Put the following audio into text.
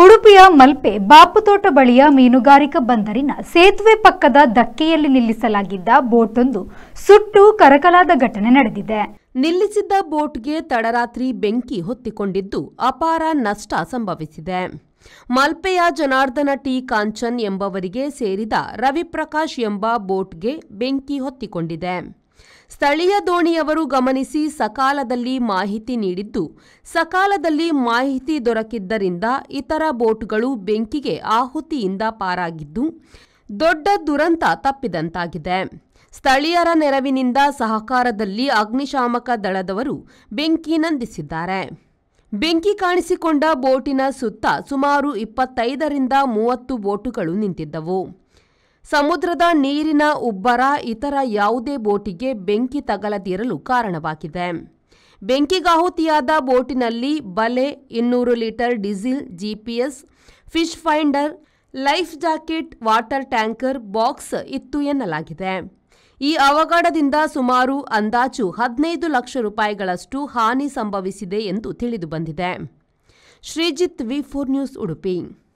ಉಡುಪಿಯ ಮಲ್ಪೆ ಬಾಪುತೋಟ ಬಳಿಯ ಮೀನುಗಾರಿಕಾ ಬಂದರಿನ ಸೇತುವೆ ಪಕ್ಕದ ಧಕ್ಕೆಯಲ್ಲಿ ನಿಲ್ಲಿಸಲಾಗಿದ್ದ ಬೋಟೊಂದು ಸುಟ್ಟು ಕರಕಲಾದ ಘಟನೆ ನಡೆದಿದೆ. ನಿಲ್ಲಿಸಿದ್ದ ಬೋಟ್ಗೆ ತಡರಾತ್ರಿ ಬೆಂಕಿ ಹೊತ್ತಿಕೊಂಡಿದ್ದು ಅಪಾರ ನಷ್ಟ ಸಂಭವಿಸಿದೆ. ಮಲ್ಪೆಯ ಜನಾರ್ದನ ಟಿ ಕಾಂಚನ್ ಎಂಬವರಿಗೆ ಸೇರಿದ ರವಿಪ್ರಕಾಶ್ ಎಂಬ ಬೋಟ್ಗೆ ಬೆಂಕಿ ಹೊತ್ತಿಕೊಂಡಿದೆ. ಸ್ಥಳೀಯ ದೋಣಿಯವರು ಗಮನಿಸಿ ಸಕಾಲದಲ್ಲಿ ಮಾಹಿತಿ ನೀಡಿದ್ದು, ಸಕಾಲದಲ್ಲಿ ಮಾಹಿತಿ ದೊರಕಿದ್ದರಿಂದ ಇತರ ಬೋಟ್ಗಳು ಬೆಂಕಿಗೆ ಆಹುತಿಯಿಂದ ಪಾರಾಗಿದ್ದು ದೊಡ್ಡ ದುರಂತ ತಪ್ಪಿದಂತಾಗಿದೆ. ಸ್ಥಳೀಯರ ನೆರವಿನಿಂದ ಸಹಕಾರದಲ್ಲಿ ಅಗ್ನಿಶಾಮಕ ದಳದವರು ಬೆಂಕಿ ನಂದಿಸಿದ್ದಾರೆ. ಬೆಂಕಿ ಕಾಣಿಸಿಕೊಂಡ ಬೋಟಿನ ಸುತ್ತ ಸುಮಾರು 25ರಿಂದ 30 ಬೋಟುಗಳು ನಿಂತಿದ್ದವು. ಸಮುದ್ರದ ನೀರಿನ ಉಬ್ಬರ ಇತರ ಯಾವುದೇ ಬೋಟಿಗೆ ಬೆಂಕಿ ತಗಲದಿರಲು ಕಾರಣವಾಗಿದೆ. ಬೆಂಕಿಗಾಹುತಿಯಾದ ಬೋಟಿನಲ್ಲಿ ಬಲೆ, 200 litre diesel, GPS, fish finder, life jacket, water tanker box ಇತ್ತು ಎನ್ನಲಾಗಿದೆ. ಈ ಅವಘಡದಿಂದ ಸುಮಾರು ಅಂದಾಜು 15 ಲಕ್ಷ ರೂಪಾಯಿಗಳಷ್ಟು ಹಾನಿ ಸಂಭವಿಸಿದೆ ಎಂದು ತಿಳಿದುಬಂದಿದೆ. ಶ್ರೀಜಿತ್, ವಿ4 ನ್ಯೂಸ್, ಉಡುಪಿ.